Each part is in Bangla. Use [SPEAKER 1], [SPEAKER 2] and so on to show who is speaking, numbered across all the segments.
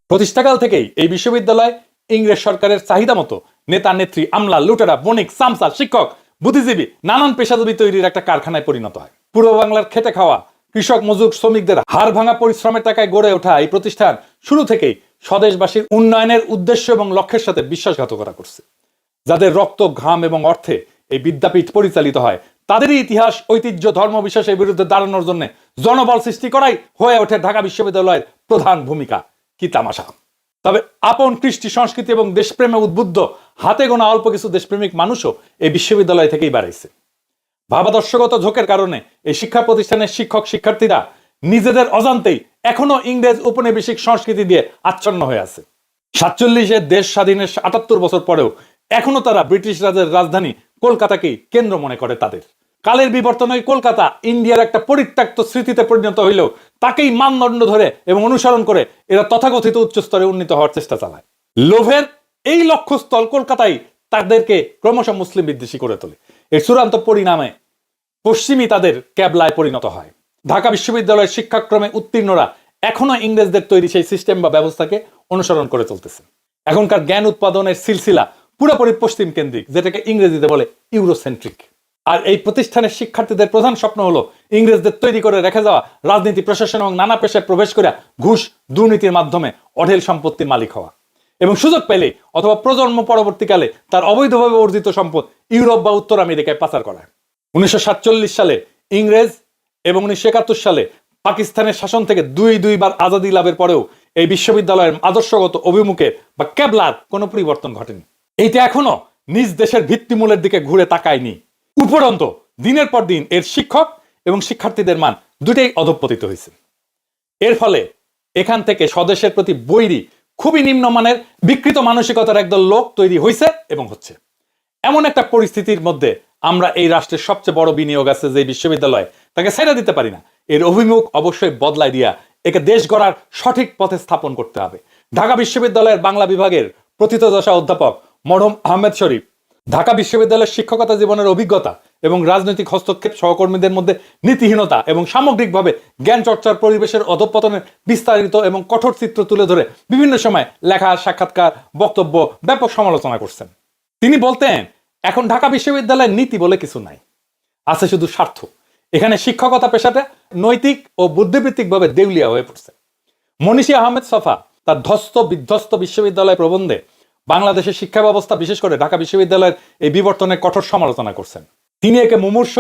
[SPEAKER 1] প্রতিষ্ঠাকাল থেকেই এই বিশ্ববিদ্যালয় ইংরেজ সরকারের চাহিদা মতো নেতা নেত্রী, আমলা, লুটেরা, বণিক, সামসা, শিক্ষক, বুদ্ধিজীবী, নানান পেশাজীবী তৈরির একটা কারখানায় পরিণত হয়। পূর্ব বাংলার খেটে খাওয়া কৃষক, মজুর, শ্রমিকদের হাড় ভাঙা পরিশ্রমের টাকায় গড়ে ওঠা এই প্রতিষ্ঠান শুরু থেকেই স্বদেশবাসীর উন্নয়নের উদ্দেশ্য এবং লক্ষ্যের সাথে বিশ্বাসঘাতকতা করছে। যাদের রক্ত, ঘাম এবং অর্থে এই বিদ্যাপীঠ পরিচালিত হয়, তাদেরই ইতিহাস, ঐতিহ্য, ধর্ম বিশ্বাসের বিরুদ্ধে দাঁড়ানোর জন্য জনবল সৃষ্টি করাই হয়ে ওঠে ঢাকা বিশ্ববিদ্যালয়ের প্রধান ভূমিকা। কি তামাশা! তবে আপন কৃষ্টি, সংস্কৃতি এবং দেশপ্রেমে উদ্বুদ্ধ হাতে গোনা অল্প কিছু দেশপ্রেমিক মানুষও এই বিশ্ববিদ্যালয় থেকেই বাড়াইছে। ভাবাদর্শগত ঝোঁকের কারণে এই শিক্ষা প্রতিষ্ঠানের শিক্ষক শিক্ষার্থীরা নিজেদের অজান্তেই এখনো ইংরেজ উপনিবেশিক সংস্কৃতি দিয়ে আচ্ছন্ন হয়ে আছে। 47-এ দেশ স্বাধীনের 78 বছর পরেও এখনো তারা ব্রিটিশ রাজের রাজধানী কলকাতাকেই কেন্দ্র মনে করে তাদের। কালের বিবর্তনে কলকাতা ইন্ডিয়ার একটা পরিত্যক্ত স্মৃতিতে পরিণত হইলেও তাকেই মানদণ্ড ধরে এবং অনুসরণ করে এরা তথাকথিত উচ্চস্তরে উন্নীত হওয়ার চেষ্টা চালায়। লোভের এই লক্ষ্যস্থল কলকাতায় তাদেরকে ক্রমশ মুসলিম বিদ্বেষী করে তোলে। এর চূড়ান্ত পরিণামে পশ্চিমী তাদের ক্যাবলায় পরিণত হয়। ঢাকা বিশ্ববিদ্যালয়ের শিক্ষাক্রমে উত্তীর্ণরা এখনো ইংরেজদের তৈরি সেই সিস্টেম বা ব্যবস্থাকে অনুসরণ করে চলতেছে। এখনকার জ্ঞান উৎপাদনের সিলসিলা পুরোপুরি পশ্চিম কেন্দ্রিক, যেটাকে ইংরেজিতে বলে ইউরোসেন্ট্রিক। আর এই প্রতিষ্ঠানের শিক্ষার্থীদের প্রধান স্বপ্ন হলো ইংরেজদের তৈরি করে রেখে যাওয়া রাজনীতি, প্রশাসন এবং নানা পেশায় প্রবেশ করে ঘুষ, দুর্নীতির মাধ্যমে অঢেল সম্পত্তির মালিক হওয়া এবং সুযোগ পেলে অথবা প্রজন্ম পরবর্তীকালে তার অবৈধভাবে অর্জিত সম্পদ ইউরোপ বা উত্তর আমেরিকায় পাচার করা। 1947 সালে ইংরেজ এবং 1971 সালে পাকিস্তানের শাসন থেকে দুইবার আজাদি লাভের পরেও এই বিশ্ববিদ্যালয়ের আদর্শগত অভিমুখের বা ক্যাবলার কোনো পরিবর্তন ঘটেনি। এইটা এখনো নিজ দেশের ভিত্তিমূলের দিকে ঘুরে তাকায়নি। উপরন্ত দিনের পর দিন এর শিক্ষক এবং শিক্ষার্থীদের মান দুটেই অধঃপতিত হয়েছে। এর ফলে এখান থেকে স্বদেশের প্রতি বৈরী, খুবই নিম্নমানের বিকৃত মানসিকতার একদল লোক তৈরি হয়েছে এবং হচ্ছে। এমন একটা পরিস্থিতির মধ্যে আমরা এই রাষ্ট্রের সবচেয়ে বড় বিনিয়োগ আছে যে বিশ্ববিদ্যালয়, তাকে ছেড়ে দিতে পারি না। এর অভিমুখ অবশ্যই বদলাই দিয়া একে দেশ গড়ার সঠিক পথে স্থাপন করতে হবে। ঢাকা বিশ্ববিদ্যালয়ের বাংলা বিভাগের প্রথিতযশা অধ্যাপক মরহুম আহমেদ শরীফ ঢাকা বিশ্ববিদ্যালয়ের শিক্ষকতা জীবনের অভিজ্ঞতা এবং রাজনৈতিক হস্তক্ষেপ, সহকর্মীদের মধ্যে নীতিহীনতা এবং সামগ্রিকভাবে জ্ঞান চর্চার পরিবেশের অধঃপতনের বিস্তারিত এবং কঠোর চিত্র তুলে ধরে বিভিন্ন সময় লেখা, সাক্ষাৎকার, বক্তব্য ব্যাপক সমালোচনা করছেন। তিনি বলতেন, এখন ঢাকা বিশ্ববিদ্যালয়ের নীতি বলে কিছু নাই, আছে শুধু স্বার্থ। এখানে শিক্ষকতা পেশাটা নৈতিক ও বুদ্ধিবৃত্তিকভাবে দেউলিয়া হয়ে পড়ছে। মনীষী আহমেদ ছফা তার ধ্বস্ত বিধ্বস্ত বিশ্ববিদ্যালয় প্রবন্ধে বাংলাদেশের শিক্ষা ব্যবস্থা, বিশেষ করে ঢাকা বিশ্ববিদ্যালয়ের এই বিবর্তনের কঠোর সমালোচনা করছেন। তিনি একে মুমূর্ষ,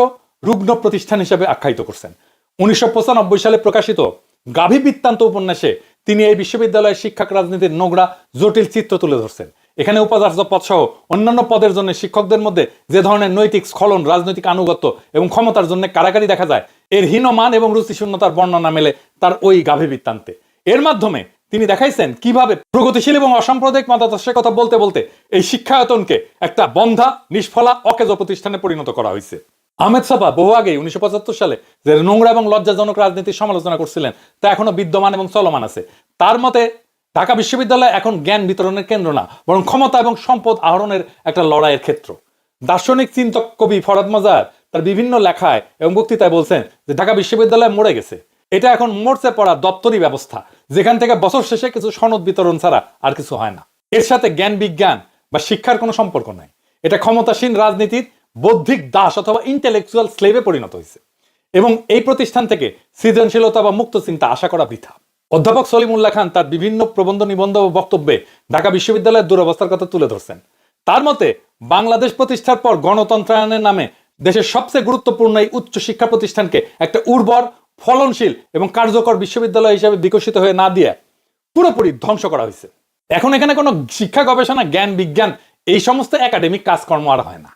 [SPEAKER 1] রুগ্ন প্রতিষ্ঠান হিসেবে আখ্যায়িত করছেন। 1995 সালে প্রকাশিত গাভী বৃত্তান্ত উপন্যাসে তিনি এই বিশ্ববিদ্যালয়ের শিক্ষক রাজনীতির নোংরা, জটিল চিত্র তুলে ধরছেন। এখানে উপাচার্য পদ সহ অন্যান্য পদের জন্য শিক্ষকদের মধ্যে যে ধরনের নৈতিক স্খলন, রাজনৈতিক আনুগত্য এবং ক্ষমতার জন্য কারাকারি দেখা যায়, এর হীনমান এবং রুচিশূন্যতার বর্ণনা মেলে তার ওই গাভী বৃত্তান্তে। এর মাধ্যমে তিনি দেখাইছেন কিভাবে প্রগতিশীল এবং অসাম্প্রদায়িক মতাদর্শের কথা বলতে বলতে এই শিক্ষায়তনকে একটা বন্ধা, নিষ্ফলা, অকেজো প্রতিষ্ঠানে পরিণত করা হয়েছে। আহমেদ ছফা বহু আগেই 1975 সালে যে নোংরা এবং লজ্জাজনক রাজনীতির সমালোচনা করছিলেন তা এখনো বিদ্যমান এবং চলমান আছে। তার মতে ঢাকা বিশ্ববিদ্যালয় এখন জ্ঞান বিতরণের কেন্দ্র না, বরং ক্ষমতা এবং সম্পদ আহরণের একটা লড়াইয়ের ক্ষেত্র। দার্শনিক চিন্তক কবি ফরাদ মজার তার বিভিন্ন লেখায় এবং বক্তৃতায় বলছেন যে ঢাকা বিশ্ববিদ্যালয় মরে গেছে। এটা এখন মরচে পড়া দপ্তরি ব্যবস্থা, যেখান থেকে বছর শেষে কিছু সনদ বিতরণ ছাড়া আর কিছু হয় না। এর সাথে জ্ঞান বিজ্ঞান বা শিক্ষার কোনো সম্পর্ক নাই। এটা ক্ষমতাসীন রাজনীতির বৌদ্ধিক দাস অথবা ইন্টেলেকচুয়াল স্লেভে পরিণত হয়েছে এবং এই প্রতিষ্ঠান থেকে সৃজনশীলতা বা মুক্ত চিন্তা আশা করা বৃথা। অধ্যাপক সলিমুল্লাহ খান তার বিভিন্ন প্রবন্ধ, নিবন্ধ ও বক্তব্যে ঢাকা বিশ্ববিদ্যালয়ের দুরবস্থার কথা তুলে ধরছেন। তার মতে বাংলাদেশ প্রতিষ্ঠার পর গণতন্ত্রায়নের নামে দেশের সবচেয়ে গুরুত্বপূর্ণ এই উচ্চ শিক্ষা প্রতিষ্ঠানকে একটা উর্বর, ফলনশীল এবং কার্যকর বিশ্ববিদ্যালয় হিসেবে বিকশিত হয়ে না দিয়ে পুরোপুরি ধ্বংস করা হয়েছে। এখন এখানে কোনো শিক্ষা, গবেষণা, জ্ঞান বিজ্ঞান এই সমস্ত একাডেমিক কাজকর্ম আর হয় না।